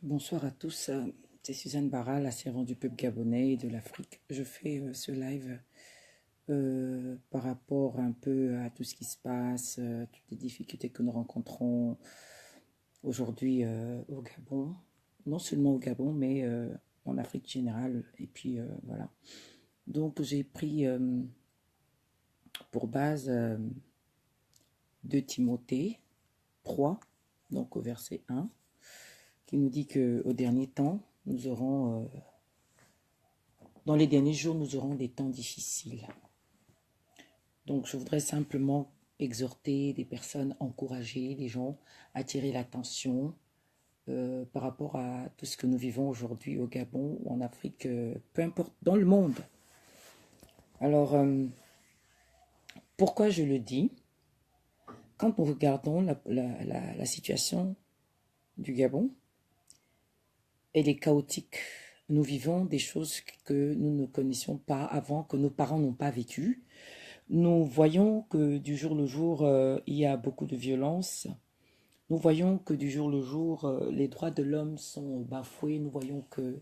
Bonsoir à tous, c'est Suzanne Barra, la servante du peuple gabonais et de l'Afrique. Je fais ce live par rapport un peu à tout ce qui se passe, toutes les difficultés que nous rencontrons aujourd'hui au Gabon. Non seulement au Gabon, mais en Afrique générale. Et puis voilà. Donc j'ai pris pour base 2 Timothée 3, donc au verset 1, qui nous dit qu'au dernier temps, nous aurons... dans les derniers jours, nous aurons des temps difficiles. Donc, je voudrais simplement exhorter des personnes, encourager les gens, attirer l'attention par rapport à tout ce que nous vivons aujourd'hui au Gabon ou en Afrique, peu importe, dans le monde. Alors, pourquoi je le dis? Quand nous regardons la situation du Gabon, elle est chaotique. Nous vivons des choses que nous ne connaissions pas avant, que nos parents n'ont pas vécues. Nous voyons que du jour le jour, il y a beaucoup de violence. Nous voyons que du jour le jour, les droits de l'homme sont bafoués. Nous voyons que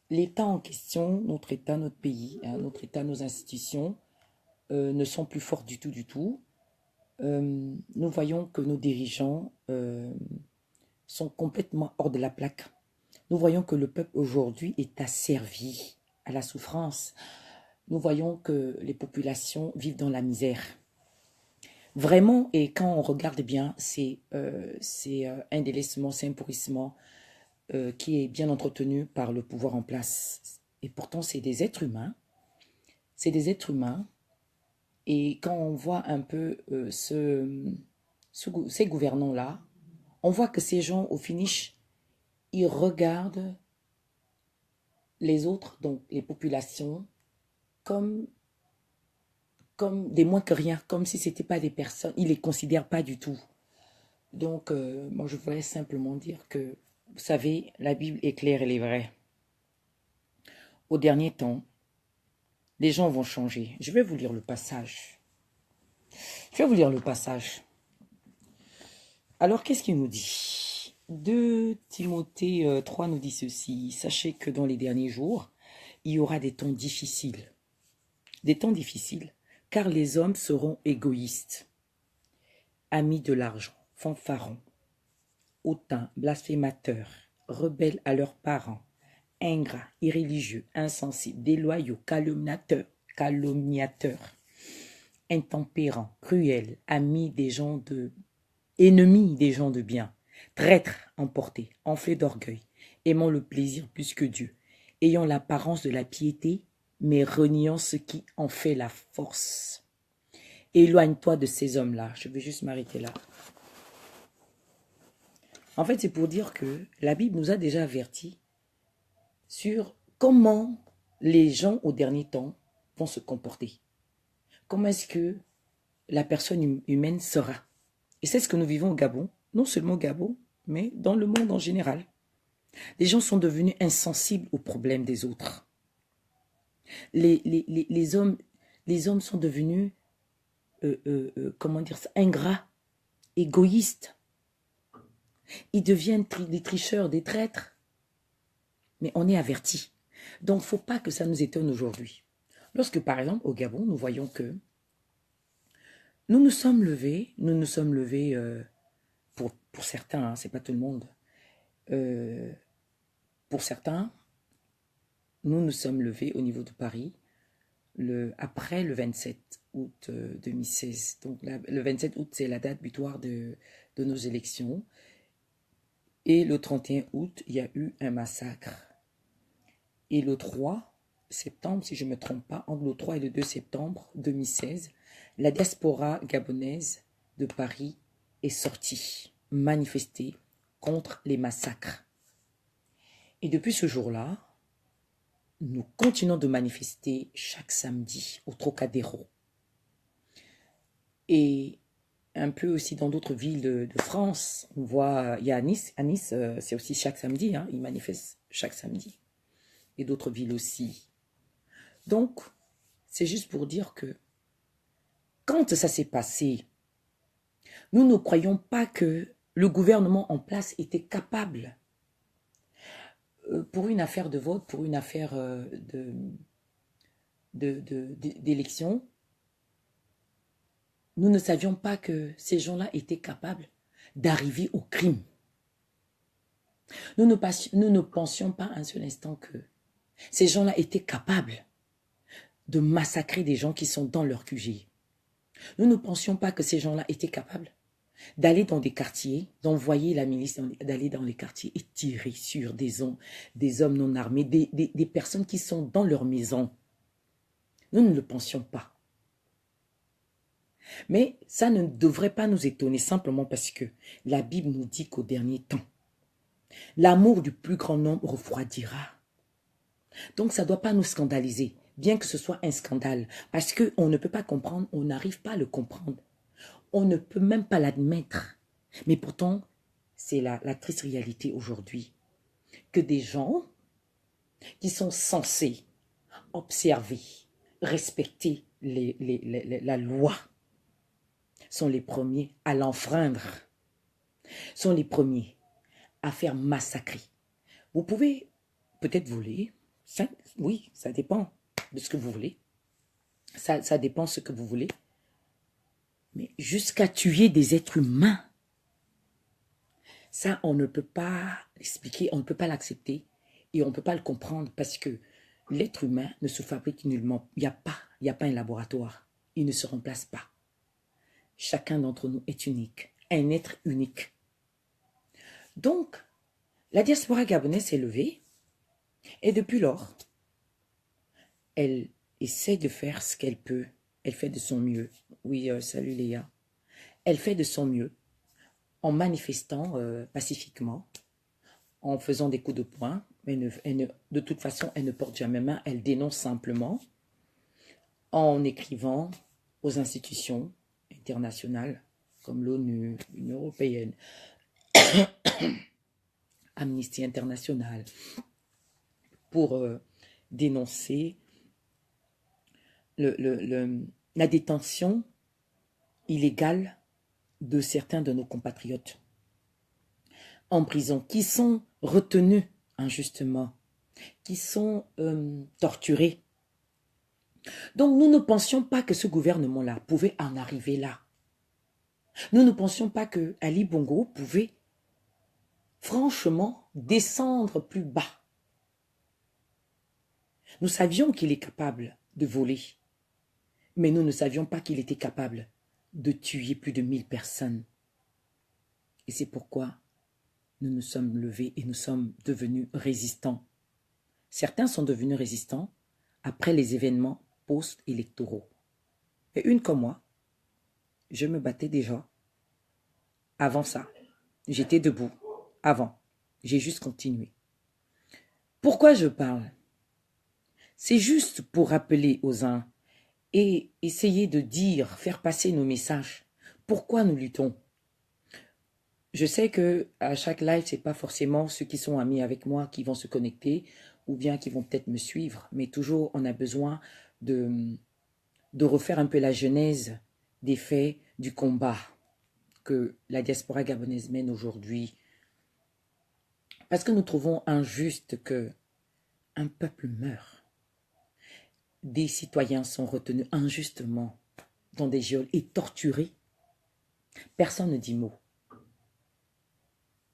l'État en question, notre État, notre pays, notre État, nos institutions, ne sont plus forts du tout, du tout. Nous voyons que nos dirigeants sont complètement hors de la plaque. Nous voyons que le peuple aujourd'hui est asservi à la souffrance. Nous voyons que les populations vivent dans la misère. Vraiment, et quand on regarde bien, c'est un délaissement, c'est un pourrissement qui est bien entretenu par le pouvoir en place. Et pourtant, c'est des êtres humains. C'est des êtres humains. Et quand on voit un peu ces gouvernants-là, on voit que ces gens, au finish, ils regardent les autres, donc les populations, comme des moins que rien, comme si ce n'étaient pas des personnes. Ils ne les considèrent pas du tout. Donc, moi, je voudrais simplement dire que, vous savez, la Bible est claire, elle est vraie. Au dernier temps, les gens vont changer. Je vais vous lire le passage. Je vais vous lire le passage. Alors, qu'est-ce qu'il nous dit? 2 Timothée 3 nous dit ceci. Sachez que dans les derniers jours, il y aura des temps difficiles. Des temps difficiles, car les hommes seront égoïstes, amis de l'argent, fanfarons, hautains, blasphémateurs, rebelles à leurs parents, ingrats, irréligieux, insensibles, déloyaux, calomniateurs, intempérants, cruels, ennemis des gens de bien, traîtres, emportés, enflés d'orgueil, aimant le plaisir plus que Dieu, ayant l'apparence de la piété, mais reniant ce qui en fait la force. Éloigne-toi de ces hommes-là. Je vais juste m'arrêter là. En fait, c'est pour dire que la Bible nous a déjà avertis sur comment les gens au dernier temps vont se comporter. Comment est-ce que la personne humaine sera. Et c'est ce que nous vivons au Gabon, non seulement au Gabon, mais dans le monde en général. Les gens sont devenus insensibles aux problèmes des autres. Les hommes sont devenus, comment dire ça, ingrats, égoïstes. Ils deviennent des tricheurs, des traîtres. Mais on est avertis. Donc, il ne faut pas que ça nous étonne aujourd'hui. Lorsque, par exemple, au Gabon, nous voyons que nous nous sommes levés pour certains, hein, ce n'est pas tout le monde. Pour certains, nous nous sommes levés au niveau de Paris après le 27 août 2016. Donc le 27 août, c'est la date butoir de nos élections. Et le 31 août, il y a eu un massacre. Et le 3 septembre, si je ne me trompe pas, entre le 3 et le 2 septembre 2016, la diaspora gabonaise de Paris est sortie manifester contre les massacres. Et depuis ce jour-là, nous continuons de manifester chaque samedi au Trocadéro. Et un peu aussi dans d'autres villes de France, on voit, il y a à Nice, c'est aussi chaque samedi, hein, ils manifestent chaque samedi. Et d'autres villes aussi. Donc, c'est juste pour dire que quand ça s'est passé, nous ne croyons pas que le gouvernement en place était capable, pour une affaire de vote, pour une affaire d'élection, nous ne savions pas que ces gens-là étaient capables d'arriver au crime. Nous ne pensions pas un seul instant que ces gens-là étaient capables de massacrer des gens qui sont dans leur QG. Nous ne pensions pas que ces gens-là étaient capables d'aller dans des quartiers, d'envoyer la milice, d'aller dans les quartiers et tirer sur des hommes non armés, des personnes qui sont dans leur maison. Nous ne le pensions pas. Mais ça ne devrait pas nous étonner simplement parce que la Bible nous dit qu'au dernier temps, l'amour du plus grand nombre refroidira. Donc ça ne doit pas nous scandaliser, bien que ce soit un scandale, parce qu'on ne peut pas comprendre, on n'arrive pas à le comprendre. On ne peut même pas l'admettre. Mais pourtant, c'est la triste réalité aujourd'hui, que des gens qui sont censés observer, respecter la loi, sont les premiers à l'enfreindre, sont les premiers à faire massacrer. Vous pouvez peut-être voler, oui, ça dépend de ce que vous voulez, ça dépend de ce que vous voulez, mais jusqu'à tuer des êtres humains, ça on ne peut pas l'expliquer, on ne peut pas l'accepter et on ne peut pas le comprendre parce que l'être humain ne se fabrique nullement, il n'y a pas un laboratoire, il ne se remplace pas. Chacun d'entre nous est unique, un être unique. Donc, la diaspora gabonaise s'est levée et depuis lors, elle essaie de faire ce qu'elle peut. Elle fait de son mieux. Oui, salut Léa. Elle fait de son mieux en manifestant pacifiquement, en faisant des coups de poing. De toute façon, elle ne porte jamais main, elle dénonce simplement, en écrivant aux institutions internationales comme l'ONU, l'Union européenne, Amnesty International, pour dénoncer la détention illégale de certains de nos compatriotes en prison, qui sont retenus injustement, qui sont torturés. Donc nous ne pensions pas que ce gouvernement-là pouvait en arriver là. Nous ne pensions pas que Ali Bongo pouvait franchement descendre plus bas. Nous savions qu'il est capable de voler, mais nous ne savions pas qu'il était capable de tuer plus de 1000 personnes. Et c'est pourquoi nous nous sommes levés et nous sommes devenus résistants. Certains sont devenus résistants après les événements post-électoraux. Et une comme moi, je me battais déjà. Avant ça, j'étais debout. Avant, j'ai juste continué. Pourquoi je parle? C'est juste pour rappeler aux uns et essayer de dire, faire passer nos messages. Pourquoi nous luttons? Je sais que à chaque live, c'est pas forcément ceux qui sont amis avec moi qui vont se connecter ou bien qui vont peut-être me suivre, mais toujours on a besoin de refaire un peu la genèse des faits du combat que la diaspora gabonaise mène aujourd'hui. Parce que nous trouvons injuste que un peuple meurt. Des citoyens sont retenus injustement dans des geôles et torturés. Personne ne dit mot.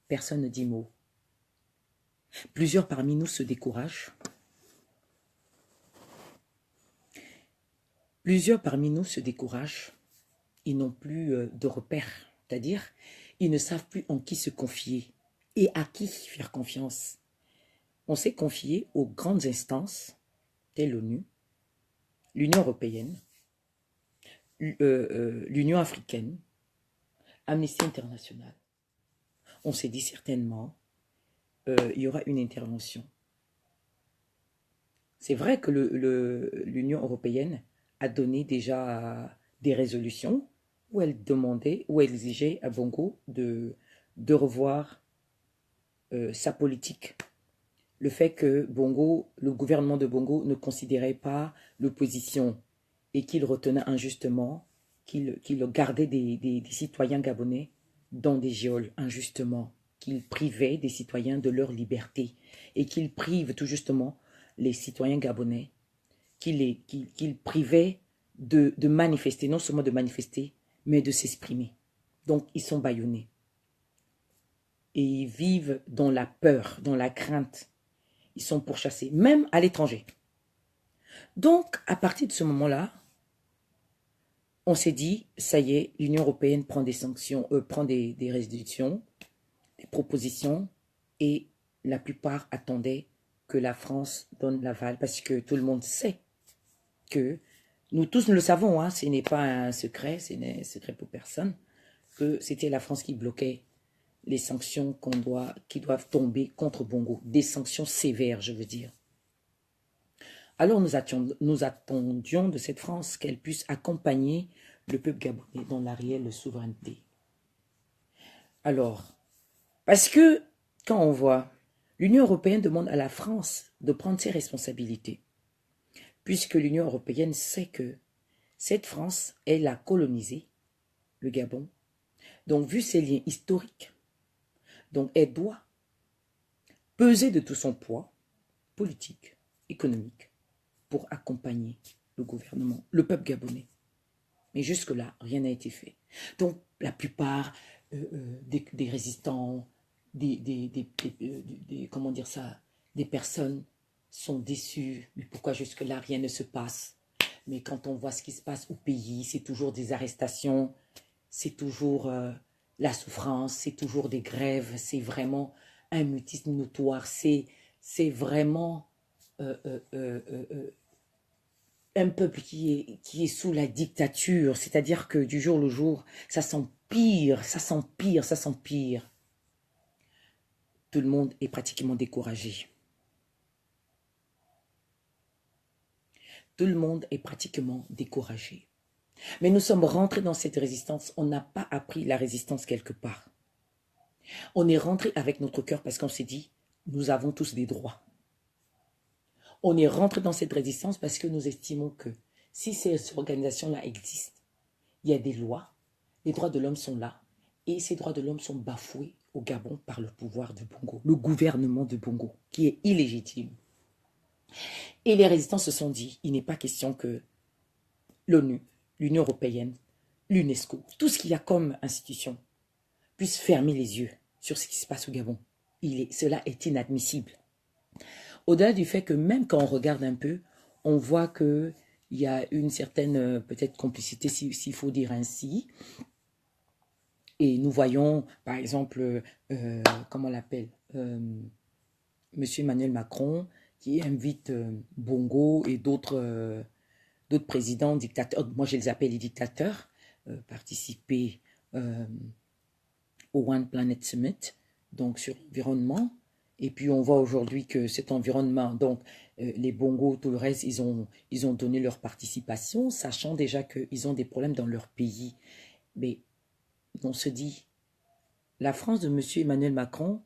Personne ne dit mot. Plusieurs parmi nous se découragent. Plusieurs parmi nous se découragent. Ils n'ont plus de repères. C'est-à-dire, ils ne savent plus en qui se confier et à qui faire confiance. On s'est confié aux grandes instances, telles l'ONU, l'Union européenne, l'Union africaine, Amnesty International. On s'est dit certainement, il y aura une intervention. C'est vrai que l'Union européenne a donné déjà des résolutions où elle demandait, où elle exigeait à Bongo de revoir sa politique. Le fait que Bongo, le gouvernement de Bongo ne considérait pas l'opposition et qu'il retenait injustement, qu'il gardait des citoyens gabonais dans des geôles injustement, qu'il privait des citoyens de leur liberté et qu'il prive tout justement les citoyens gabonais, qu'il privait de manifester, non seulement de manifester, mais de s'exprimer. Donc, ils sont bâillonnés. Et ils vivent dans la peur, dans la crainte. Ils sont pourchassés, même à l'étranger. Donc, à partir de ce moment-là, on s'est dit, ça y est, l'Union européenne prend des sanctions, prend des résolutions, des propositions, et la plupart attendaient que la France donne l'aval, parce que tout le monde sait que, nous tous nous le savons, hein, ce n'est pas un secret, ce n'est un secret pour personne, que c'était la France qui bloquait les sanctions qui doivent tomber contre Bongo, des sanctions sévères, je veux dire. Alors nous attendions de cette France qu'elle puisse accompagner le peuple gabonais dans la réelle souveraineté. Alors, parce que quand on voit, l'Union européenne demande à la France de prendre ses responsabilités, puisque l'Union européenne sait que cette France, elle a colonisé le Gabon, donc vu ses liens historiques, donc elle doit peser de tout son poids politique, économique, pour accompagner le gouvernement, le peuple gabonais. Mais jusque-là, rien n'a été fait. Donc, la plupart des résistants, comment dire ça, des personnes sont déçues. Mais pourquoi jusque-là, rien ne se passe? Mais quand on voit ce qui se passe au pays, c'est toujours des arrestations, c'est toujours la souffrance, c'est toujours des grèves, c'est vraiment un mutisme notoire, c'est vraiment un peuple qui est sous la dictature, c'est-à-dire que du jour au jour, ça s'empire, ça s'empire, ça s'empire. Tout le monde est pratiquement découragé. Tout le monde est pratiquement découragé. Mais nous sommes rentrés dans cette résistance, on n'a pas appris la résistance quelque part. On est rentré avec notre cœur parce qu'on s'est dit, nous avons tous des droits. On est rentré dans cette résistance parce que nous estimons que si ces organisations-là existent, il y a des lois, les droits de l'homme sont là, et ces droits de l'homme sont bafoués au Gabon par le pouvoir de Bongo, le gouvernement de Bongo, qui est illégitime. Et les résistants se sont dit, il n'est pas question que l'ONU, l'Union européenne, l'UNESCO, tout ce qu'il y a comme institution, puisse fermer les yeux sur ce qui se passe au Gabon. Cela est inadmissible. Au-delà du fait que même quand on regarde un peu, on voit qu'il y a une certaine peut-être complicité, s'il faut dire ainsi. Et nous voyons, par exemple, comment on l'appelle, Monsieur Emmanuel Macron, qui invite Bongo et d'autres présidents, dictateurs, moi je les appelle les dictateurs, participer au One Planet Summit, donc sur l'environnement. Et puis on voit aujourd'hui que cet environnement, donc les Bongos, tout le reste, ils ont donné leur participation, sachant déjà qu'ils ont des problèmes dans leur pays. Mais on se dit, la France de M. Emmanuel Macron,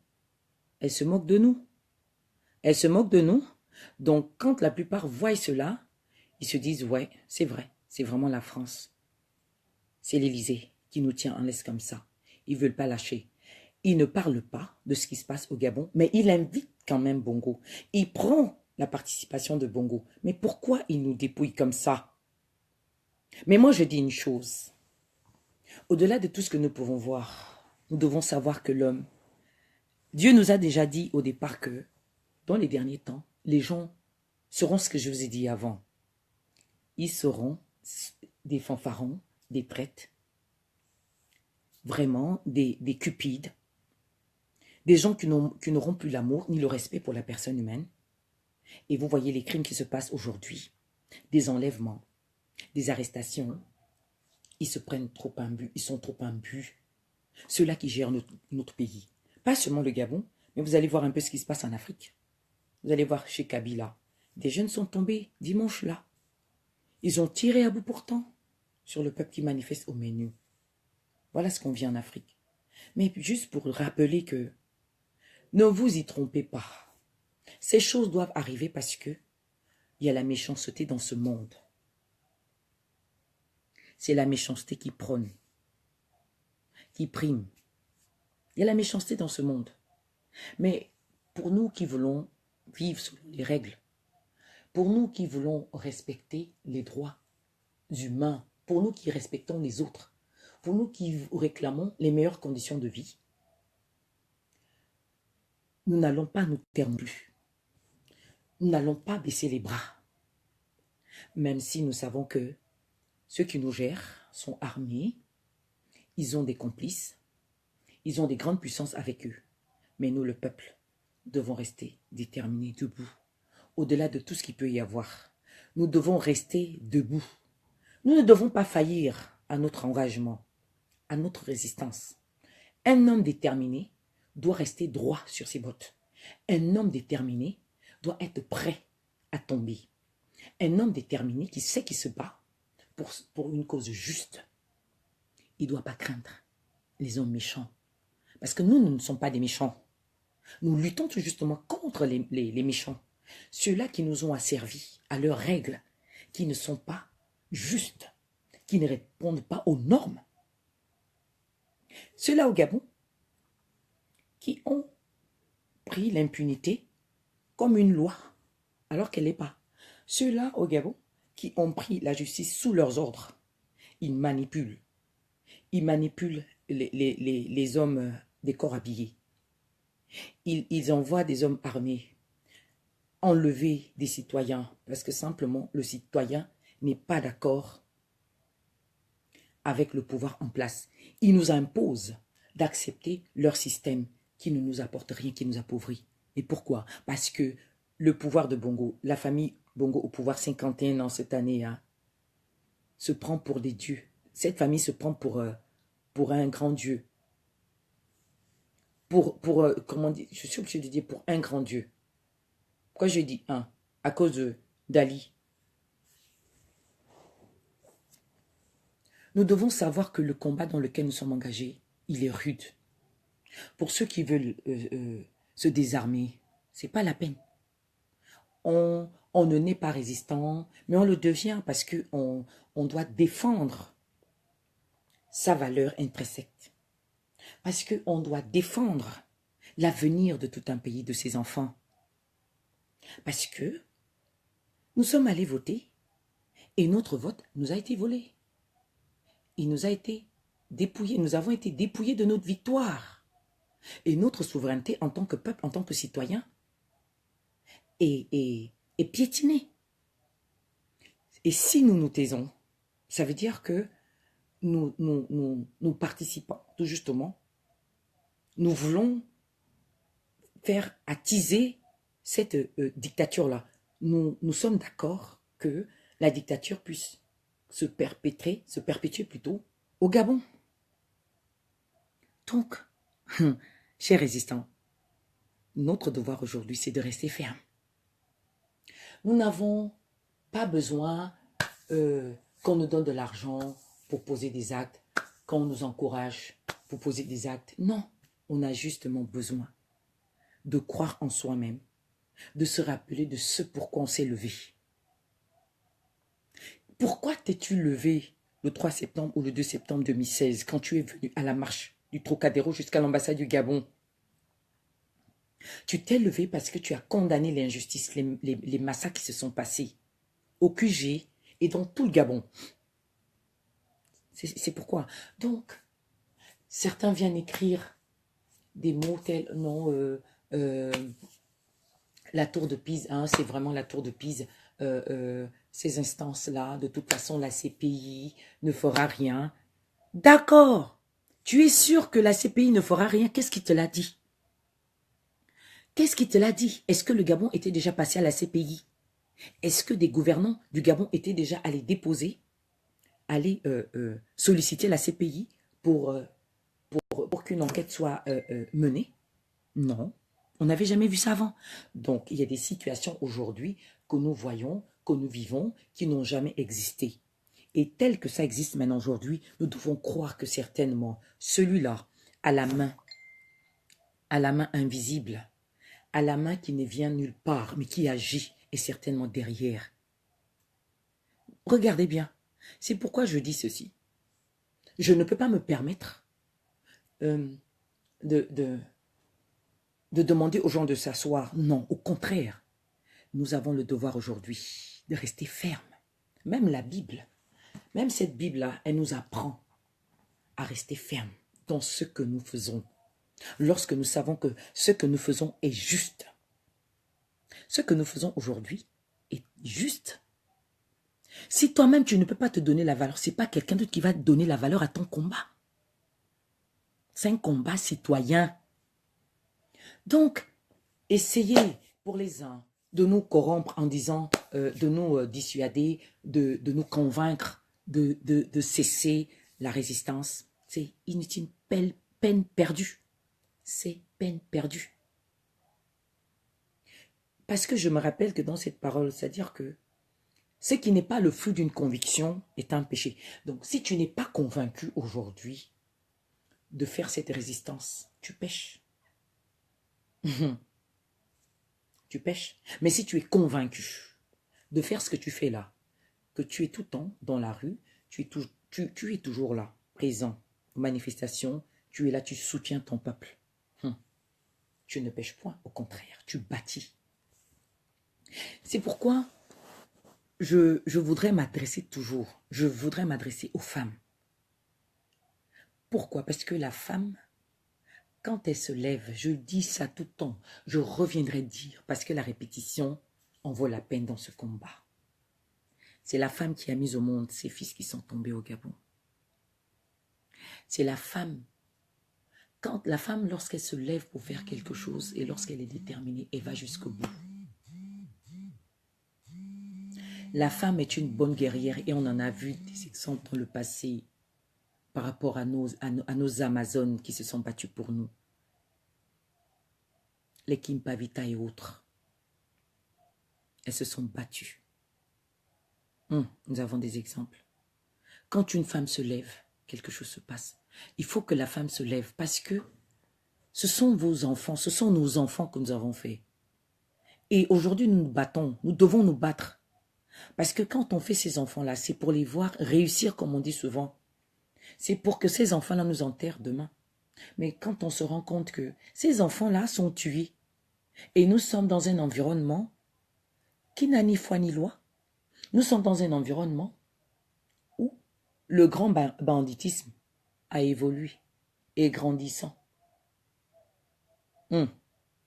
elle se moque de nous. Elle se moque de nous. Donc quand la plupart voient cela, ils se disent, ouais, c'est vrai, c'est vraiment la France. C'est l'Élysée qui nous tient en laisse comme ça. Ils ne veulent pas lâcher. Il ne parle pas de ce qui se passe au Gabon, mais il invite quand même Bongo. Il prend la participation de Bongo. Mais pourquoi il nous dépouille comme ça? Mais moi, je dis une chose. Au-delà de tout ce que nous pouvons voir, nous devons savoir que l'homme, Dieu nous a déjà dit au départ que, dans les derniers temps, les gens seront ce que je vous ai dit avant. Ils seront des fanfarons, des traîtres, vraiment des cupides, des gens qui n'auront plus l'amour ni le respect pour la personne humaine. Et vous voyez les crimes qui se passent aujourd'hui. Des enlèvements, des arrestations. Ils se prennent trop imbus, ils sont trop imbus. Ceux-là qui gèrent notre pays. Pas seulement le Gabon, mais vous allez voir un peu ce qui se passe en Afrique. Vous allez voir chez Kabila. Des jeunes sont tombés dimanche là. Ils ont tiré à bout portant sur le peuple qui manifeste au menu. Voilà ce qu'on vit en Afrique. Mais juste pour rappeler que ne vous y trompez pas. Ces choses doivent arriver parce que il y a la méchanceté dans ce monde. C'est la méchanceté qui prône, qui prime. Il y a la méchanceté dans ce monde. Mais pour nous qui voulons vivre selon les règles, pour nous qui voulons respecter les droits humains, pour nous qui respectons les autres, pour nous qui réclamons les meilleures conditions de vie, nous n'allons pas nous taire plus. Nous n'allons pas baisser les bras. Même si nous savons que ceux qui nous gèrent sont armés, ils ont des complices, ils ont des grandes puissances avec eux. Mais nous, le peuple, devons rester déterminés, debout, au-delà de tout ce qu'il peut y avoir. Nous devons rester debout. Nous ne devons pas faillir à notre engagement, à notre résistance. Un homme déterminé doit rester droit sur ses bottes. Un homme déterminé doit être prêt à tomber. Un homme déterminé qui sait qu'il se bat pour une cause juste, il ne doit pas craindre les hommes méchants. Parce que nous ne sommes pas des méchants. Nous luttons tout justement contre les méchants. Ceux-là qui nous ont asservis à leurs règles, qui ne sont pas justes, qui ne répondent pas aux normes. Ceux-là au Gabon, qui ont pris l'impunité comme une loi, alors qu'elle n'est pas. Ceux-là au Gabon, qui ont pris la justice sous leurs ordres, ils manipulent. Ils manipulent les hommes des corps habillés. Ils envoient des hommes armés enlever des citoyens parce que simplement le citoyen n'est pas d'accord avec le pouvoir en place. Ils nous imposent d'accepter leur système qui ne nous apporte rien, qui nous appauvrit. Et pourquoi? Parce que le pouvoir de Bongo, la famille Bongo au pouvoir 51 ans cette année, hein, se prend pour des dieux. Cette famille se prend pour un grand dieu. Comment dire, je suis obligé de dire pour un grand dieu. Pourquoi je dis un? À cause d'Ali. Nous devons savoir que le combat dans lequel nous sommes engagés, il est rude. Pour ceux qui veulent se désarmer, ce n'est pas la peine. On ne naît pas résistant, mais on le devient parce qu'on doit défendre sa valeur intrinsèque. Parce qu'on doit défendre l'avenir de tout un pays, de ses enfants. Parce que nous sommes allés voter et notre vote nous a été volé. Il nous a été dépouillé, nous avons été dépouillés de notre victoire. Et notre souveraineté en tant que peuple, en tant que citoyen, est piétinée. Et si nous nous taisons, ça veut dire que nous participons, tout justement, nous voulons faire attiser cette dictature-là. Nous sommes d'accord que la dictature puisse se perpétuer plutôt au Gabon. Donc, chers résistants, notre devoir aujourd'hui, c'est de rester ferme. Nous n'avons pas besoin qu'on nous donne de l'argent pour poser des actes, qu'on nous encourage pour poser des actes. Non, on a justement besoin de croire en soi-même, de se rappeler de ce pourquoi on s'est levé. Pourquoi t'es-tu levé le 3 septembre ou le 2 septembre 2016 quand tu es venu à la marche du Trocadéro jusqu'à l'ambassade du Gabon? Tu t'es levé parce que tu as condamné l'injustice, les massacres qui se sont passés au QG et dans tout le Gabon. C'est pourquoi. Donc, certains viennent écrire des mots tels, non, la tour de Pise, hein, c'est vraiment la tour de Pise. Ces instances-là, de toute façon, la CPI ne fera rien. D'accord. Tu es sûr que la CPI ne fera rien? Qu'est-ce qui te l'a dit? Qu'est-ce qui te l'a dit? Est-ce que le Gabon était déjà passé à la CPI? Est-ce que des gouvernants du Gabon étaient déjà allés déposer, aller solliciter la CPI pour qu'une enquête soit menée? Non. On n'avait jamais vu ça avant. Donc, il y a des situations aujourd'hui que nous voyons, que nous vivons, qui n'ont jamais existé. Et tel que ça existe maintenant aujourd'hui, nous devons croire que certainement, celui-là, à la main invisible, à la main qui ne vient nulle part, mais qui agit, est certainement derrière. Regardez bien. C'est pourquoi je dis ceci. Je ne peux pas me permettre de, de, de demander aux gens de s'asseoir. Non, au contraire, nous avons le devoir aujourd'hui de rester fermes. Même la Bible, même cette Bible-là, elle nous apprend à rester fermes dans ce que nous faisons. Lorsque nous savons que ce que nous faisons est juste. Ce que nous faisons aujourd'hui est juste. Si toi-même, tu ne peux pas te donner la valeur, ce n'est pas quelqu'un d'autre qui va te donner la valeur à ton combat. C'est un combat citoyen. Donc, essayez pour les uns de nous corrompre en disant, de nous dissuader, de nous convaincre de cesser la résistance. C'est inutile, peine perdue. C'est peine perdue. Parce que je me rappelle que dans cette parole, c'est-à-dire que ce qui n'est pas le fruit d'une conviction est un péché. Donc, si tu n'es pas convaincu aujourd'hui de faire cette résistance, tu pèches. Tu pèches. Mais si tu es convaincu de faire ce que tu fais là, que tu es tout le temps dans la rue, tu es toujours là, présent, aux manifestations, tu es là, tu soutiens ton peuple. Tu ne pèches point, au contraire, tu bâtis. C'est pourquoi je voudrais m'adresser toujours, je voudrais m'adresser aux femmes. Pourquoi? Parce que la femme, quand elle se lève, je dis ça tout le temps, je reviendrai dire, parce que la répétition en vaut la peine dans ce combat. C'est la femme qui a mis au monde ses fils qui sont tombés au Gabon. C'est la femme, quand la femme, lorsqu'elle se lève pour faire quelque chose et lorsqu'elle est déterminée, elle va jusqu'au bout. La femme est une bonne guerrière et on en a vu des exemples dans le passé par rapport à nos Amazones qui se sont battues pour nous. Les Kimpavita et autres. Elles se sont battues. Nous avons des exemples. Quand une femme se lève, quelque chose se passe. Il faut que la femme se lève parce que ce sont vos enfants, ce sont nos enfants que nous avons fait. Et aujourd'hui, nous nous battons, nous devons nous battre. Parce que quand on fait ces enfants-là, c'est pour les voir réussir, comme on dit souvent. C'est pour que ces enfants-là nous enterrent demain. Mais quand on se rend compte que ces enfants-là sont tués, et nous sommes dans un environnement qui n'a ni foi ni loi, nous sommes dans un environnement où le grand banditisme a évolué et grandissant. Et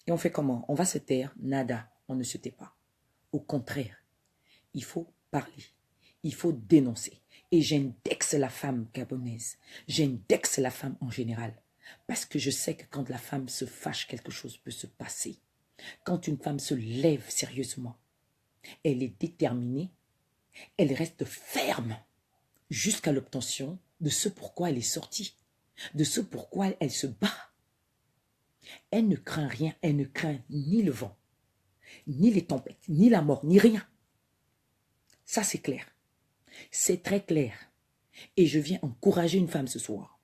on fait comment? On va se taire? Nada, on ne se tait pas. Au contraire, il faut parler, il faut dénoncer. Et j'indexe la femme gabonaise, j'indexe la femme en général. Parce que je sais que quand la femme se fâche, quelque chose peut se passer. Quand une femme se lève sérieusement, elle est déterminée, elle reste ferme jusqu'à l'obtention de ce pourquoi elle est sortie, de ce pourquoi elle se bat. Elle ne craint rien, elle ne craint ni le vent, ni les tempêtes, ni la mort, ni rien. Ça, c'est clair. C'est très clair. Et je viens encourager une femme ce soir.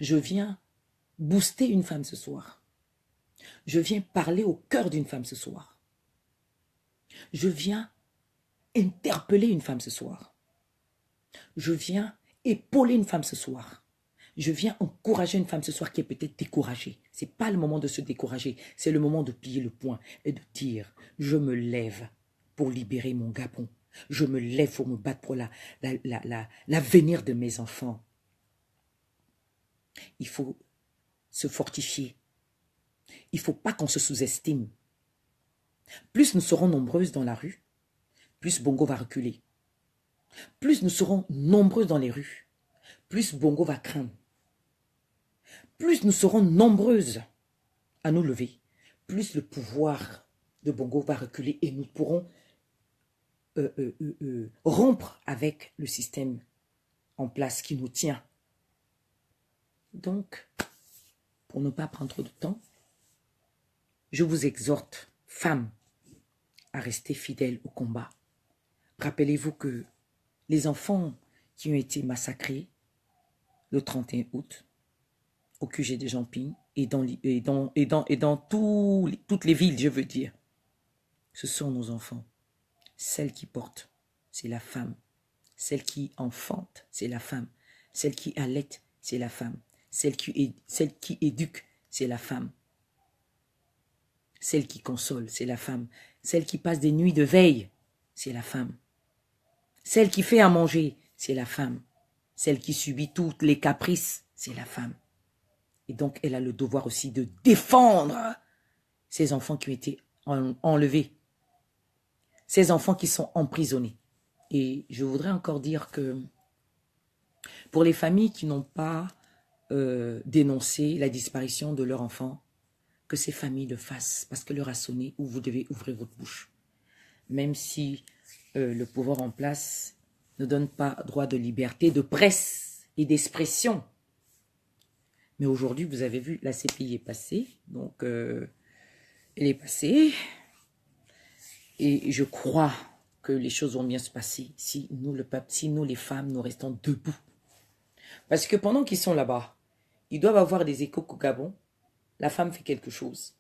Je viens booster une femme ce soir. Je viens parler au cœur d'une femme ce soir. Je viens interpeller une femme ce soir. Je viens épauler une femme ce soir. Je viens encourager une femme ce soir qui est peut-être découragée. Ce n'est pas le moment de se décourager. C'est le moment de plier le poing et de dire « Je me lève pour libérer mon Gabon. Je me lève pour me battre pour l'avenir de mes enfants. » Il faut se fortifier. Il ne faut pas qu'on se sous-estime. Plus nous serons nombreuses dans la rue, plus Bongo va reculer. Plus nous serons nombreuses dans les rues, plus Bongo va craindre. Plus nous serons nombreuses à nous lever, plus le pouvoir de Bongo va reculer et nous pourrons rompre avec le système en place qui nous tient. Donc, pour ne pas prendre trop de temps, je vous exhorte, femmes, à rester fidèles au combat. Rappelez-vous que les enfants qui ont été massacrés le 31 août au QG de Jamping et dans toutes les villes, je veux dire, ce sont nos enfants. Celle qui porte, c'est la femme. Celle qui enfante, c'est la femme. Celle qui allaite, c'est la femme. Celle qui éduque, c'est la femme. Celle qui console, c'est la femme. Celle qui passe des nuits de veille, c'est la femme. Celle qui fait à manger, c'est la femme. Celle qui subit toutes les caprices, c'est la femme. Et donc, elle a le devoir aussi de défendre ces enfants qui ont été enlevés. Ces enfants qui sont emprisonnés. Et je voudrais encore dire que pour les familles qui n'ont pas dénoncé la disparition de leur enfant, que ces familles le fassent, parce que l'heure a sonné où vous devez ouvrir votre bouche. Même si le pouvoir en place ne donne pas droit de liberté de presse et d'expression. Mais aujourd'hui, vous avez vu, la CPI est passée, donc elle est passée. Et je crois que les choses vont bien se passer si nous, le peuple, si nous, les femmes, nous restons debout. Parce que pendant qu'ils sont là-bas, ils doivent avoir des échos qu'au Gabon, la femme fait quelque chose.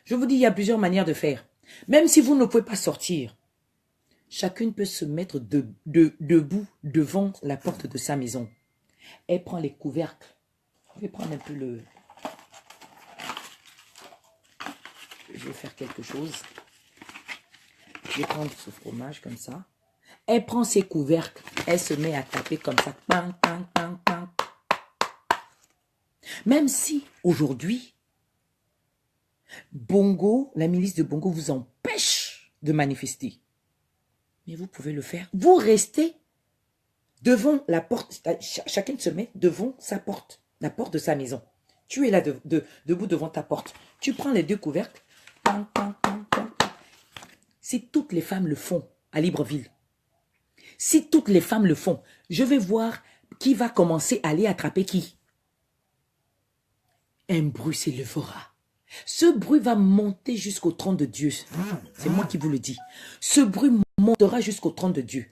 Je vous dis, il y a plusieurs manières de faire. Même si vous ne pouvez pas sortir, chacune peut se mettre debout devant la porte de sa maison. Elle prend les couvercles. Je vais prendre un peu le... Je vais faire quelque chose. Je vais prendre ce fromage comme ça. Elle prend ses couvercles. Elle se met à taper comme ça. Pang, pang, pang, pang. Même si aujourd'hui, Bongo, la milice de Bongo vous empêche de manifester. Mais vous pouvez le faire. Vous restez devant la porte. Chacun se met devant sa porte. La porte de sa maison. Tu es là debout devant ta porte. Tu prends les deux couvercles. Pang, pang, pang, pang. Si toutes les femmes le font à Libreville, si toutes les femmes le font, je vais voir qui va commencer à aller attraper qui. Un bruit s'élèvera. Ce bruit va monter jusqu'au trône de Dieu. C'est moi qui vous le dis. Ce bruit montera jusqu'au trône de Dieu.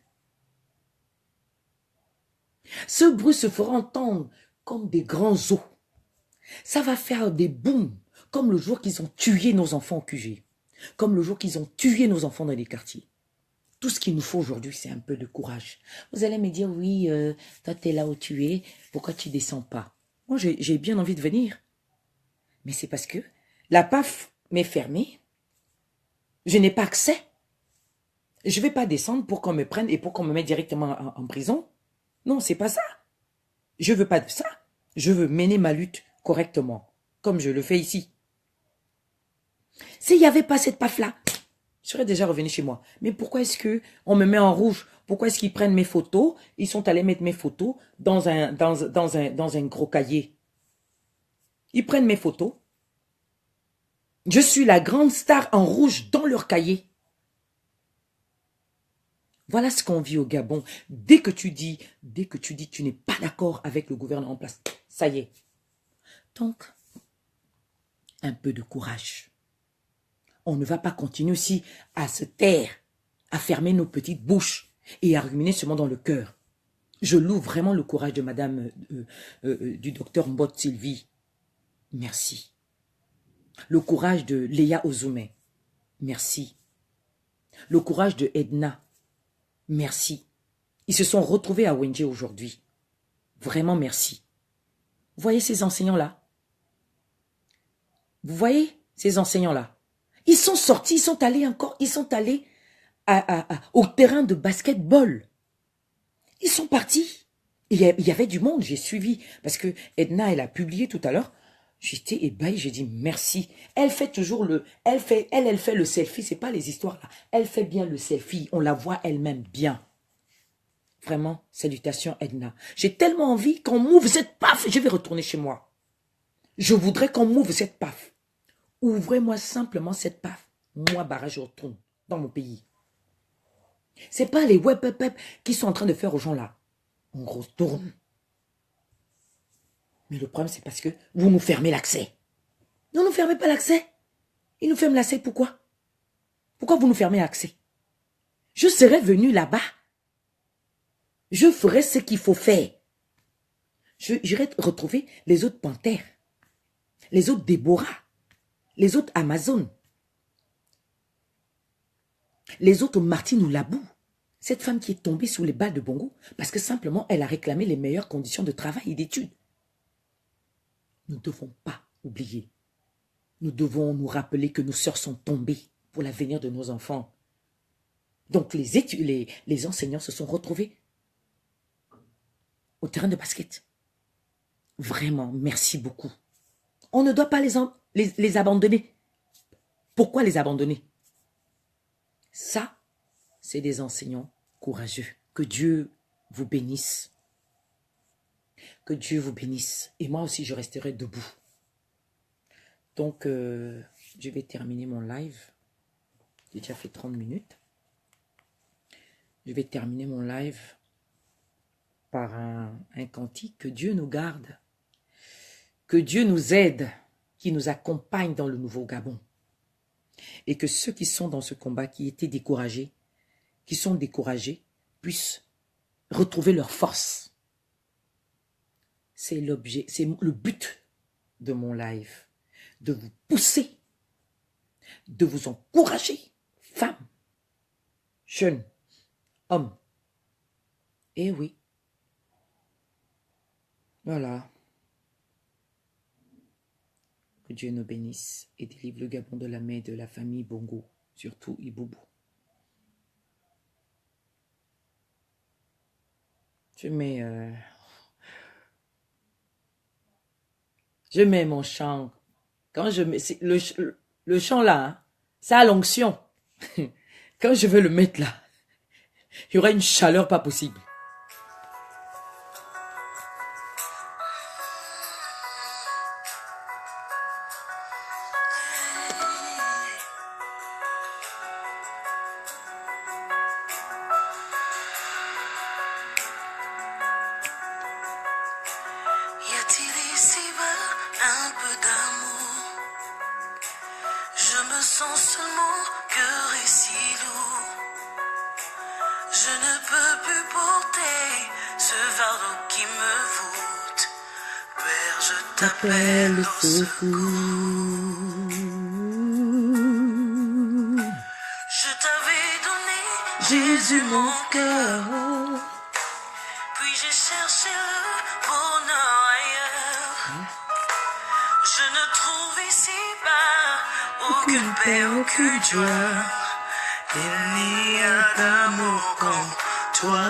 Ce bruit se fera entendre comme des grands os. Ça va faire des booms, comme le jour qu'ils ont tué nos enfants au QG. Comme le jour qu'ils ont tué nos enfants dans les quartiers. Tout ce qu'il nous faut aujourd'hui, c'est un peu de courage. Vous allez me dire, oui, toi, tu es là où tu es, pourquoi tu ne descends pas? Moi, j'ai bien envie de venir. Mais c'est parce que la PAF m'est fermée. Je n'ai pas accès. Je ne vais pas descendre pour qu'on me prenne et pour qu'on me mette directement en prison. Non, c'est pas ça. Je ne veux pas de ça. Je veux mener ma lutte correctement, comme je le fais ici. S'il n'y avait pas cette PAF-là, je serais déjà revenu chez moi. Mais pourquoi est-ce qu'on me met en rouge? Pourquoi est-ce qu'ils prennent mes photos? Ils sont allés mettre mes photos dans un gros cahier. Ils prennent mes photos. Je suis la grande star en rouge dans leur cahier. Voilà ce qu'on vit au Gabon. Dès que tu dis tu n'es pas d'accord avec le gouvernement en place, ça y est. Donc, un peu de courage. On ne va pas continuer aussi à se taire, à fermer nos petites bouches et à ruminer seulement dans le cœur. Je loue vraiment le courage de madame, du docteur Mbot Sylvie. Merci. Le courage de Léa Ozoumé. Merci. Le courage de Edna. Merci. Ils se sont retrouvés à Wenje aujourd'hui. Vraiment merci. Vous voyez ces enseignants-là? Vous voyez ces enseignants-là? Ils sont sortis, ils sont allés au terrain de basketball. Ils sont partis. Il y avait du monde, j'ai suivi. Parce que Edna, elle a publié tout à l'heure. J'étais ébahi, j'ai dit merci. Elle fait toujours elle fait le selfie, c'est pas les histoires là. Elle fait bien le selfie, on la voit elle-même bien. Vraiment, salutations Edna. J'ai tellement envie qu'on m'ouvre cette paf, je vais retourner chez moi. Je voudrais qu'on m'ouvre cette paf. Ouvrez-moi simplement cette paf. Moi, barrage, je retourne dans mon pays. C'est pas les web qui sont en train de faire aux gens là. On retourne. Mais le problème, c'est parce que vous nous fermez l'accès. Non, ne nous fermez pas l'accès. Ils nous ferment l'accès, pourquoi? Pourquoi vous nous fermez l'accès? Je serais venu là-bas. Je ferai ce qu'il faut faire. J'irai retrouver les autres panthères, les autres Déborah, les autres Amazon, les autres Martine ou Labou. Cette femme qui est tombée sous les balles de Bongo parce que simplement elle a réclamé les meilleures conditions de travail et d'études. Nous ne devons pas oublier. Nous devons nous rappeler que nos sœurs sont tombées pour l'avenir de nos enfants. Donc les enseignants se sont retrouvés au terrain de basket. Vraiment, merci beaucoup. On ne doit pas les abandonner. Pourquoi les abandonner? Ça, c'est des enseignants courageux. Que Dieu vous bénisse. Que Dieu vous bénisse. Et moi aussi, je resterai debout. Donc, je vais terminer mon live. J'ai déjà fait 30 minutes. Je vais terminer mon live par un cantique. Que Dieu nous garde. Que Dieu nous aide, qui nous accompagne dans le nouveau Gabon. Et que ceux qui sont dans ce combat, qui étaient découragés, qui sont découragés, puissent retrouver leur force. C'est l'objet, c'est le but de mon live. De vous pousser, de vous encourager, femmes, jeunes, hommes. Eh oui. Voilà. Que Dieu nous bénisse et délivre le Gabon de la main de la famille Bongo, surtout Iboubou. Je mets mon chant. Quand je mets le chant là, hein, ça a l'onction. Quand je veux le mettre là, il y aura une chaleur pas possible. T'appelle le secours. Je t'avais donné, Jésus, mon cœur. Puis j'ai cherché le bonheur ailleurs. Je ne trouve ici-bas aucune paix, aucune joie. Il n'y a d'amour comme toi.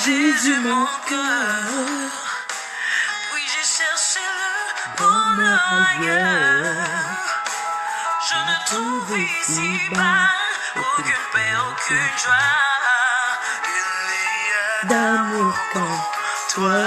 Jésus, mon cœur. Oui, j'ai cherché le bonheur ailleurs. Je ne trouve ici-bas aucune paix, aucune joie. Il n'y a d'amour comme toi.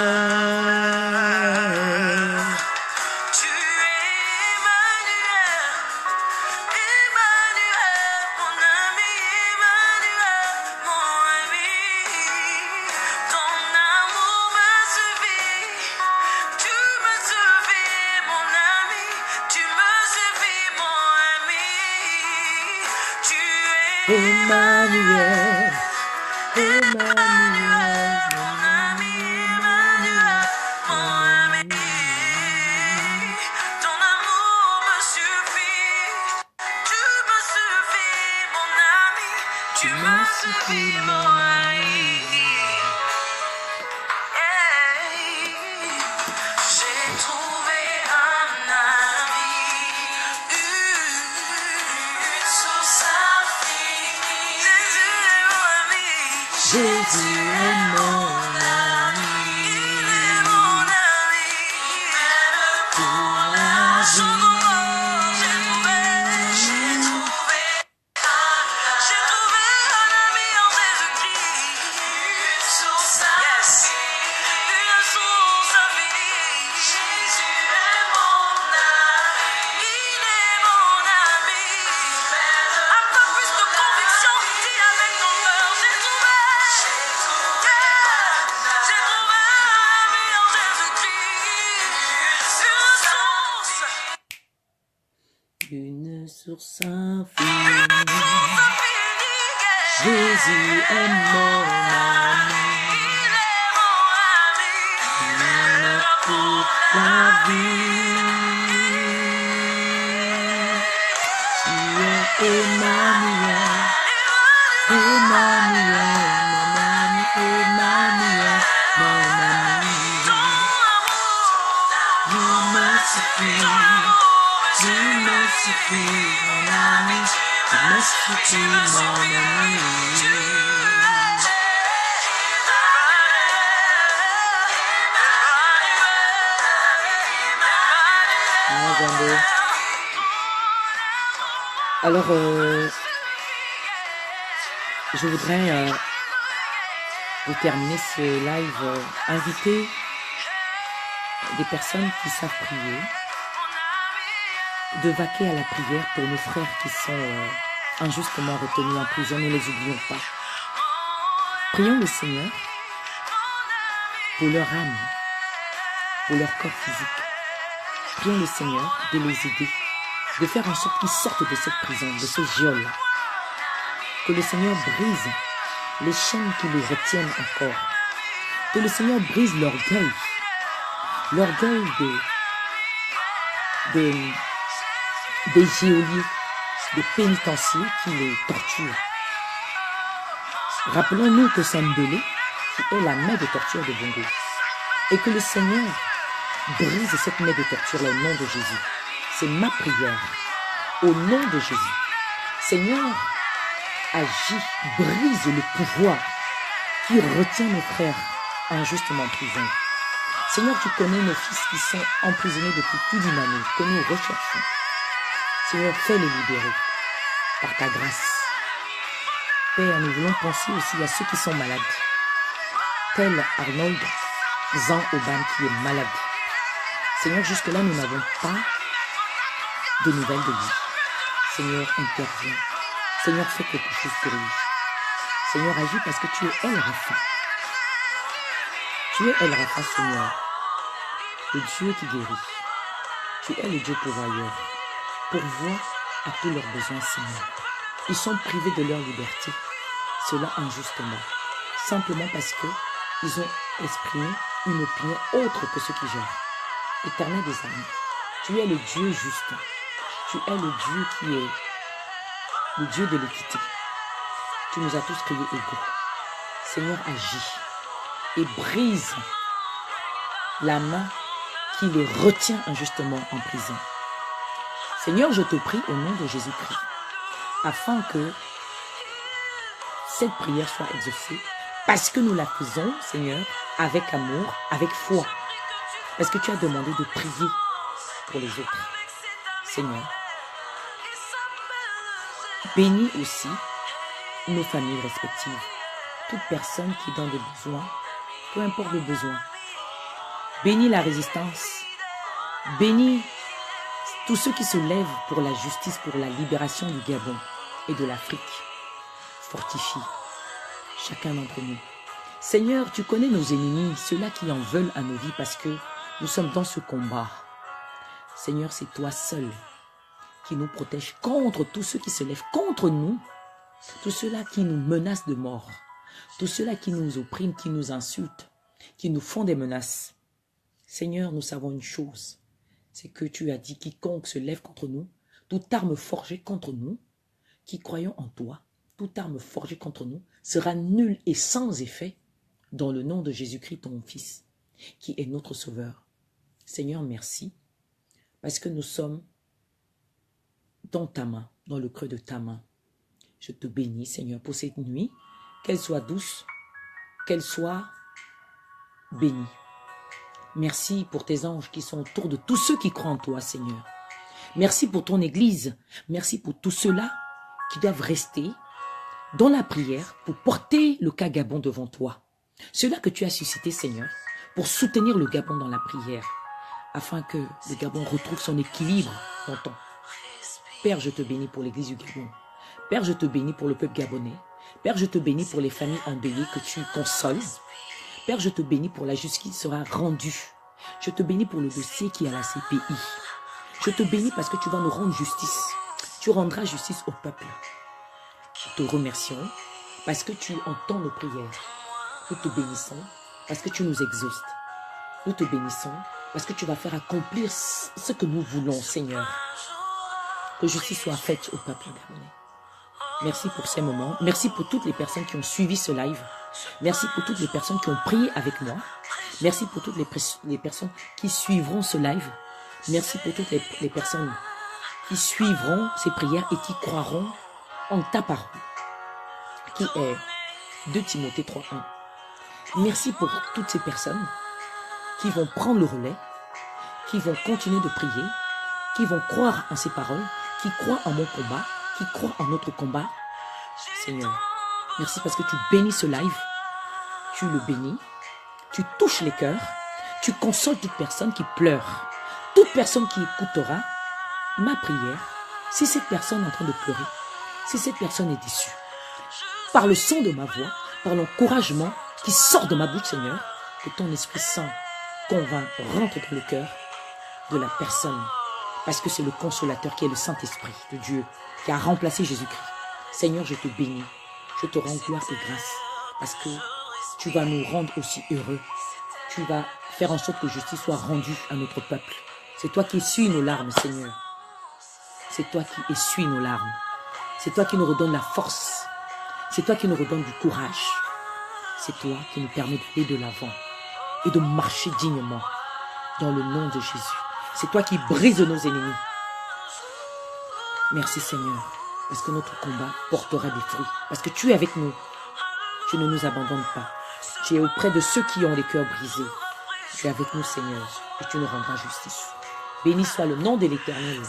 Emmanuel, Emmanuel, mon ami, Emmanuel, mon ami. Ton amour me suffit, tu me suffis, mon ami, tu me suffis, mon ami. J'ai trouvé un ami, une source infinie. Jésus est mon ami, il est mon ami, il m'aime pour la vie. J'ai trouvé un ami en Jésus-Christ, une source infinie, une source infinie. Jésus est mon ami, il est mon ami, il m'aime. Un peu plus de conviction, dis avec ton cœur, j'ai trouvé. source infinie. Jésus est mon ami. Il m'aime toute la vie. Tu es Emmanuel, Emmanuel, mon ami, Emmanuel, mon ami. Tu me suffis, mon ami, tu me suffis, mon ami. Ah, Jambo. Alors, je voudrais, pour terminer ce live, inviter des personnes qui savent prier, de vaquer à la prière pour nos frères qui sont injustement retenus en prison. Ne les oublions pas. Prions le Seigneur pour leur âme, pour leur corps physique. Prions le Seigneur de les aider, de faire en sorte qu'ils sortent de cette prison, de ce geôle. Que le Seigneur brise les chaînes qui les retiennent encore. Que le Seigneur brise l'orgueil des geôliers, des pénitenciers qui les torturent. Rappelons-nous que c'est Mbélé qui est la main de torture de Bongo. Et que le Seigneur brise cette main de torture au nom de Jésus. C'est ma prière. Au nom de Jésus. Seigneur, agis, brise le pouvoir qui retient nos frères injustement en prison. Seigneur, tu connais nos fils qui sont emprisonnés depuis plus d'une année, que nous recherchons. Seigneur, fais-les libérer par ta grâce. Père, nous voulons penser aussi à ceux qui sont malades, tel Arnold Zan Oban qui est malade. Seigneur, jusque-là, nous n'avons pas de nouvelles de lui. Seigneur, interviens. Seigneur, fais quelque chose pour lui. Seigneur, agis parce que tu es El Rapha. Tu es El Rapha, Seigneur, le Dieu qui guérit. Tu es le Dieu pourvoyeur. Pourvois à tous leurs besoins, Seigneur. Ils sont privés de leur liberté, cela injustement, simplement parce qu'ils ont exprimé une opinion autre que ceux qui gèrent. Éternel des armées, tu es le Dieu juste. Tu es le Dieu qui est le Dieu de l'équité. Tu nous as tous créés égaux. Seigneur, agis et brise la main qui les retient injustement en prison. Seigneur, je te prie au nom de Jésus-Christ, afin que cette prière soit exaucée, parce que nous la faisons, Seigneur, avec amour, avec foi. Parce que tu as demandé de prier pour les autres. Seigneur, bénis aussi nos familles respectives. Toute personne qui est dans des besoins, peu importe le besoin. Bénis la résistance. Bénis tous ceux qui se lèvent pour la justice, pour la libération du Gabon et de l'Afrique. Fortifie chacun d'entre nous. Seigneur, tu connais nos ennemis, ceux-là qui en veulent à nos vies parce que nous sommes dans ce combat. Seigneur, c'est toi seul qui nous protège contre tous ceux qui se lèvent contre nous, tous ceux-là qui nous menacent de mort, tous ceux-là qui nous oppriment, qui nous insultent, qui nous font des menaces. Seigneur, nous savons une chose, c'est que tu as dit quiconque se lève contre nous, toute arme forgée contre nous, qui croyons en toi, toute arme forgée contre nous sera nulle et sans effet dans le nom de Jésus-Christ, ton Fils, qui est notre Sauveur. Seigneur, merci, parce que nous sommes dans ta main, dans le creux de ta main. Je te bénis, Seigneur, pour cette nuit, qu'elle soit douce, qu'elle soit bénie. Merci pour tes anges qui sont autour de tous ceux qui croient en toi, Seigneur. Merci pour ton Église. Merci pour tous ceux-là qui doivent rester dans la prière pour porter le cas Gabon devant toi. Ceux-là que tu as suscités, Seigneur, pour soutenir le Gabon dans la prière, afin que le Gabon retrouve son équilibre dans ton. Père, je te bénis pour l'Église du Gabon. Père, je te bénis pour le peuple gabonais. Père, je te bénis pour les familles endeuillées que tu consoles. Père, je te bénis pour la justice qui sera rendue. Je te bénis pour le dossier qui est à la CPI. Je te bénis parce que tu vas nous rendre justice. Tu rendras justice au peuple. Nous te remercions parce que tu entends nos prières. Nous te bénissons parce que tu nous exauces. Nous te bénissons parce que tu vas faire accomplir ce que nous voulons, Seigneur. Que justice soit faite au peuple gabonais. Merci pour ces moments. Merci pour toutes les personnes qui ont suivi ce live. Merci pour toutes les personnes qui ont prié avec moi. Merci pour toutes les personnes qui suivront ce live. Merci pour toutes les personnes qui suivront ces prières et qui croiront en ta parole, qui est 2 Timothée 3:1. Merci pour toutes ces personnes qui vont prendre le relais, qui vont continuer de prier, qui vont croire en ces paroles, qui croient en mon combat, qui croient en notre combat. Seigneur, merci parce que tu bénis ce live, tu le bénis, tu touches les cœurs, tu consoles toute personne qui pleure, toute personne qui écoutera ma prière. Si cette personne est en train de pleurer, si cette personne est déçue, par le son de ma voix, par l'encouragement qui sort de ma bouche, Seigneur, que ton Esprit Saint convainc, rentre dans le cœur de la personne, parce que c'est le consolateur qui est le Saint-Esprit de Dieu, qui a remplacé Jésus-Christ. Seigneur, je te bénis, je te rends gloire et grâce, parce que tu vas nous rendre aussi heureux. Tu vas faire en sorte que justice soit rendue à notre peuple. C'est toi qui essuies nos larmes, Seigneur. C'est toi qui essuies nos larmes. C'est toi qui nous redonne la force. C'est toi qui nous redonne du courage. C'est toi qui nous permet d'aller de l'avant et de marcher dignement dans le nom de Jésus. C'est toi qui brises nos ennemis. Merci Seigneur, parce que notre combat portera des fruits. Parce que tu es avec nous. Tu ne nous abandonnes pas. Tu es auprès de ceux qui ont les cœurs brisés. Tu es avec nous Seigneur et tu nous rendras justice. Béni soit le nom de l'Éternel.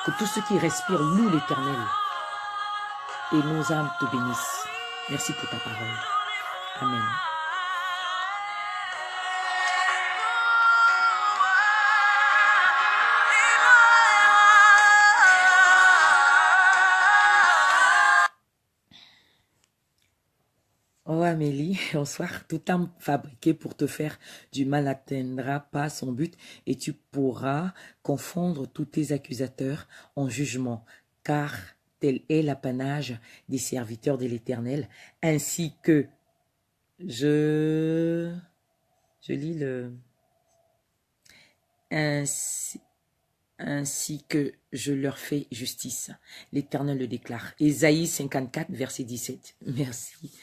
Que tous ceux qui respirent louent l'Éternel. Et nos âmes te bénissent. Merci pour ta parole. Amen. Oh Amélie, bonsoir. Tout arme fabriqué pour te faire du mal n'atteindra pas son but et tu pourras confondre tous tes accusateurs en jugement, car tel est l'apanage des serviteurs de l'Éternel, ainsi que je lis le ainsi que je leur fais justice. L'Éternel le déclare. Ésaïe 54, verset 17. Merci.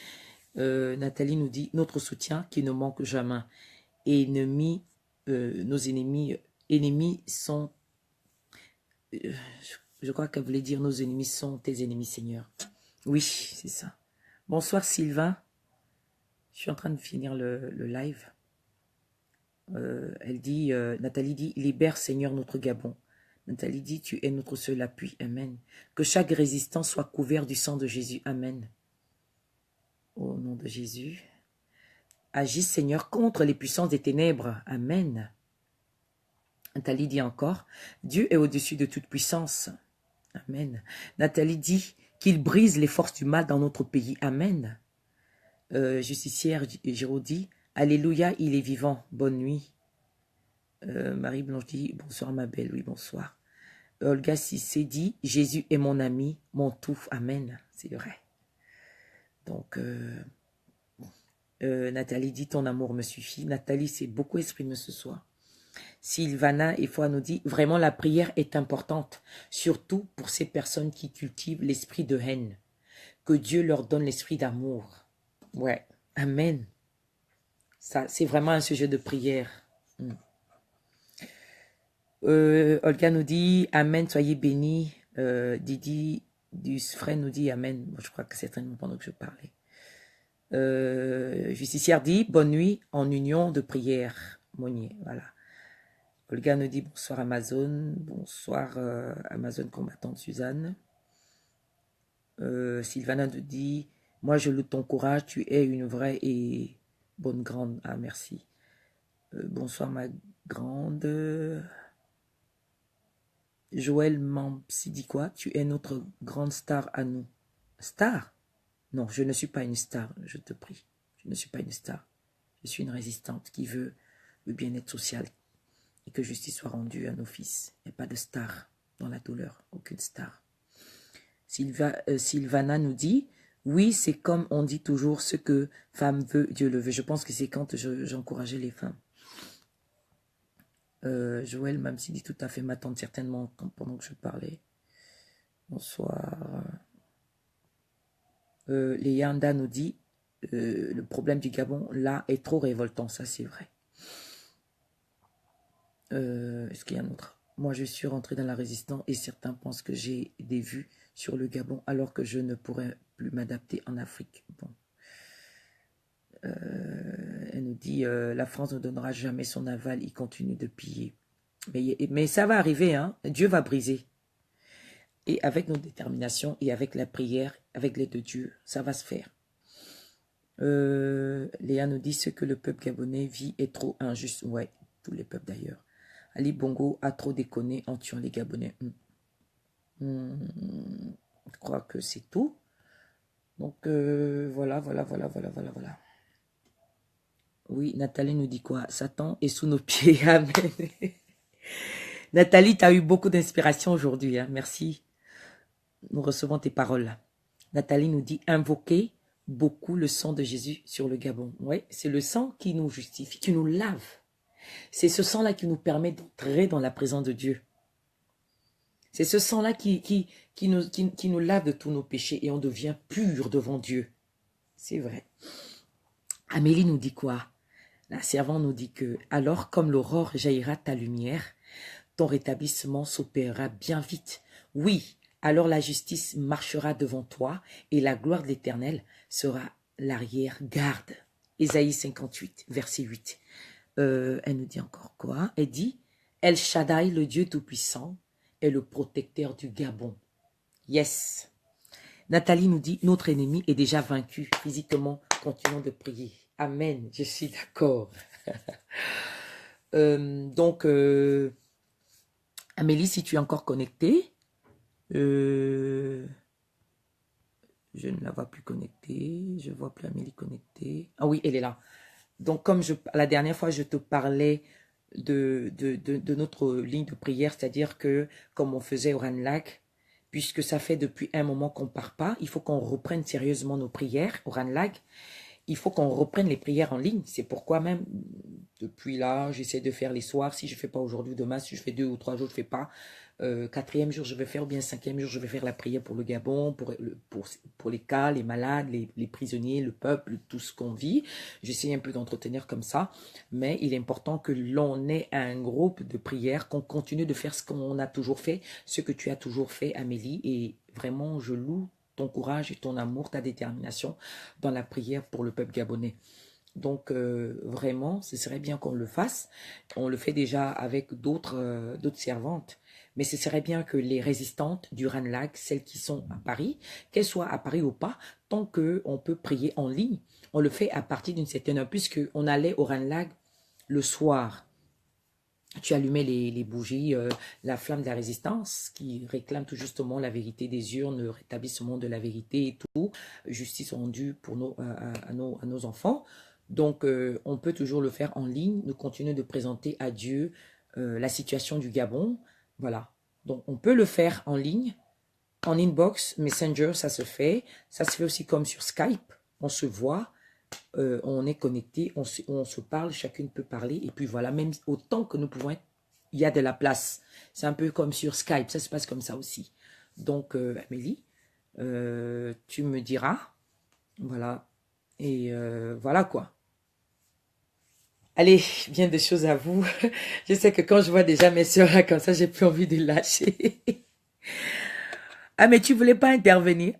Nathalie nous dit notre soutien qui ne manque jamais. Nos ennemis sont. Je crois qu'elle voulait dire nos ennemis sont tes ennemis, Seigneur. Oui, c'est ça. Bonsoir Sylvain. Je suis en train de finir le live. Nathalie dit libère Seigneur notre Gabon. Nathalie dit tu es notre seul appui. Amen. Que chaque résistant soit couvert du sang de Jésus. Amen. Au nom de Jésus. Agis, Seigneur, contre les puissances des ténèbres. Amen. Nathalie dit encore, Dieu est au-dessus de toute puissance. Amen. Nathalie dit qu'il brise les forces du mal dans notre pays. Amen. Justicière Giraud dit, Alléluia, il est vivant. Bonne nuit. Marie Blanche dit, bonsoir ma belle. Oui, bonsoir. Olga Sissé dit, Jésus est mon ami, mon tout. Amen. C'est vrai. Donc, Nathalie dit, ton amour me suffit. Nathalie s'est beaucoup exprimée ce soir. Sylvana Efoi nous dit, vraiment la prière est importante, surtout pour ces personnes qui cultivent l'esprit de haine. Que Dieu leur donne l'esprit d'amour. Ouais, amen. Ça, c'est vraiment un sujet de prière. Olga nous dit, amen, soyez bénis. Didi Dusfren nous dit amen. Bon, je crois que c'est certainement pendant que je parlais. Justicière dit bonne nuit en union de prière. Monnier, voilà. Olga nous dit bonsoir Amazon. Bonsoir Amazon combattante Suzanne. Sylvana nous dit moi je loue ton courage, tu es une vraie et bonne grande. Ah merci. Bonsoir ma grande. Joël Mampsi dit quoi? Tu es notre grande star à nous. Star? Non, je ne suis pas une star, je te prie. Je ne suis pas une star. Je suis une résistante qui veut le bien-être social et que justice soit rendue à nos fils. Il n'y a pas de star dans la douleur, aucune star. Sylvana nous dit, oui, c'est comme on dit toujours, ce que femme veut, Dieu le veut. Je pense que c'est quand j'encourageais les femmes. Joël Mamsi dit tout à fait m'attendre certainement pendant que je parlais. Bonsoir. Léanda nous dit, le problème du Gabon, là, est trop révoltant. Ça, c'est vrai. Est-ce qu'il y a un autre? Moi, je suis rentrée dans la résistance et certains pensent que j'ai des vues sur le Gabon alors que je ne pourrais plus m'adapter en Afrique. Bon. Elle nous dit, la France ne donnera jamais son aval, il continue de piller. Mais ça va arriver, hein? Dieu va briser. Et avec notre détermination et avec la prière, avec l'aide de Dieu, ça va se faire. Léa nous dit, ce que le peuple gabonais vit est trop injuste. Ouais, tous les peuples d'ailleurs. Ali Bongo a trop déconné en tuant les Gabonais. Je crois que c'est tout. Donc, voilà. Oui, Nathalie nous dit quoi? Satan est sous nos pieds. Amen. Nathalie, tu as eu beaucoup d'inspiration aujourd'hui. Hein? Merci. Nous recevons tes paroles. Nathalie nous dit, invoquer beaucoup le sang de Jésus sur le Gabon. Oui, c'est le sang qui nous justifie, qui nous lave. C'est ce sang-là qui nous permet d'entrer dans la présence de Dieu. C'est ce sang-là qui nous lave de tous nos péchés et on devient pur devant Dieu. C'est vrai. Amélie nous dit quoi? La servante nous dit que, alors comme l'aurore jaillira ta lumière, ton rétablissement s'opérera bien vite. Oui, alors la justice marchera devant toi et la gloire de l'Éternel sera l'arrière-garde. Ésaïe 58, verset 8. Elle nous dit encore quoi? Elle dit, El Shaddai, le Dieu Tout-Puissant, est le protecteur du Gabon. Yes. Nathalie nous dit, notre ennemi est déjà vaincu physiquement. Continuons de prier. Amen. Je suis d'accord. Donc, Amélie, si tu es encore connectée, je ne la vois plus connectée. Je ne vois plus Amélie connectée. Ah oui, elle est là. Donc, comme la dernière fois, je te parlais de notre ligne de prière, c'est-à-dire que, comme on faisait au Ranlag, puisque ça fait depuis un moment qu'on ne part pas, il faut qu'on reprenne sérieusement nos prières au Ranlag. Il faut qu'on reprenne les prières en ligne. C'est pourquoi même, depuis là, j'essaie de faire les soirs. Si je ne fais pas aujourd'hui, demain, si je fais 2 ou 3 jours, je ne fais pas. 4e jour, je vais faire, ou bien 5e jour, je vais faire la prière pour le Gabon, pour les cas, les malades, les prisonniers, le peuple, tout ce qu'on vit. J'essaie un peu d'entretenir comme ça. Mais il est important que l'on ait un groupe de prière, qu'on continue de faire ce qu'on a toujours fait, ce que tu as toujours fait, Amélie. Et vraiment, je loue ton courage et ton amour, ta détermination dans la prière pour le peuple gabonais. Donc, vraiment, ce serait bien qu'on le fasse. On le fait déjà avec d'autres servantes. Mais ce serait bien que les résistantes du Ranlag, celles qui sont à Paris, qu'elles soient à Paris ou pas, tant qu'on peut prier en ligne, on le fait à partir d'une certaine heure, puisqu'on allait au Ranlag le soir. Tu allumais les bougies, la flamme de la résistance qui réclame tout justement la vérité des urnes, le rétablissement de la vérité et tout, justice rendue pour à nos enfants. Donc, on peut toujours le faire en ligne, nous continuer de présenter à Dieu la situation du Gabon. Voilà. Donc, on peut le faire en ligne, en inbox, Messenger, ça se fait. Ça se fait aussi comme sur Skype. On se voit. On est connecté, on se parle, chacune peut parler, et puis voilà, même autant que nous pouvons être, il y a de la place. C'est un peu comme sur Skype, ça se passe comme ça aussi. Donc, Amélie, tu me diras, voilà, et voilà quoi. Allez, bien des choses à vous. Je sais que quand je vois déjà mes soeurs là comme ça, j'ai plus envie de lâcher. Ah, mais tu voulais pas intervenir?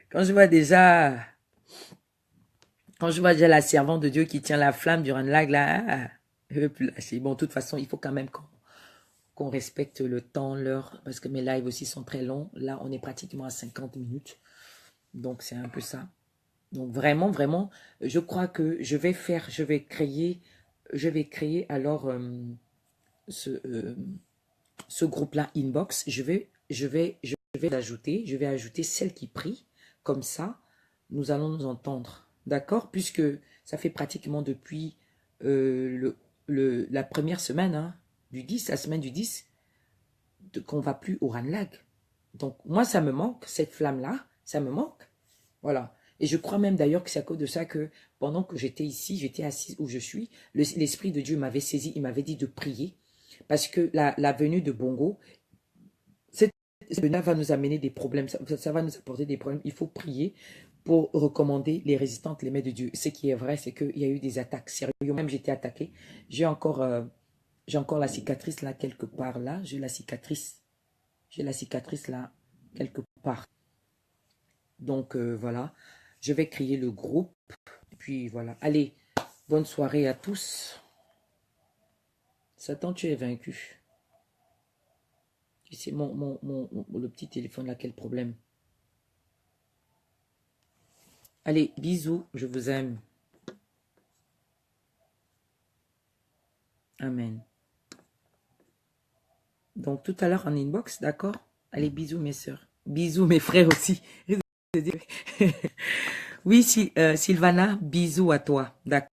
Quand je vois déjà la servante de Dieu qui tient la flamme du Ranlag, là, je ne veux plus lâcher. Bon, de toute façon, il faut quand même qu'on respecte le temps, l'heure, parce que mes lives aussi sont très longs. Là, on est pratiquement à 50 minutes. Donc, c'est un peu ça. Donc, vraiment, vraiment, je crois que je vais créer alors ce groupe-là, Inbox. Je vais ajouter celle qui prie. Comme ça, nous allons nous entendre. D'accord? Puisque ça fait pratiquement depuis la première semaine, hein, du 10, la semaine du 10, qu'on va plus au Ranlag. Donc, moi, ça me manque, cette flamme-là, ça me manque. Voilà. Et je crois même d'ailleurs que c'est à cause de ça que pendant que j'étais ici, j'étais assise où je suis, l'Esprit de Dieu m'avait saisi, il m'avait dit de prier. Parce que la venue de Bongo, cette venue va nous amener des problèmes, ça va nous apporter des problèmes. Il faut prier pour recommander les résistantes, les mains de Dieu. Ce qui est vrai, c'est qu'il y a eu des attaques sérieuses. Même j'étais attaquée. J'ai encore la cicatrice là, quelque part là. J'ai la cicatrice là, quelque part. Donc, voilà. Je vais créer le groupe. Et puis, voilà. Allez, bonne soirée à tous. Satan, tu es vaincu. C'est le petit téléphone là, quel problème. Allez, bisous, je vous aime. Amen. Donc, tout à l'heure en inbox, d'accord? Allez, bisous mes soeurs. Bisous mes frères aussi. Oui, Sylvana, bisous à toi. D'accord.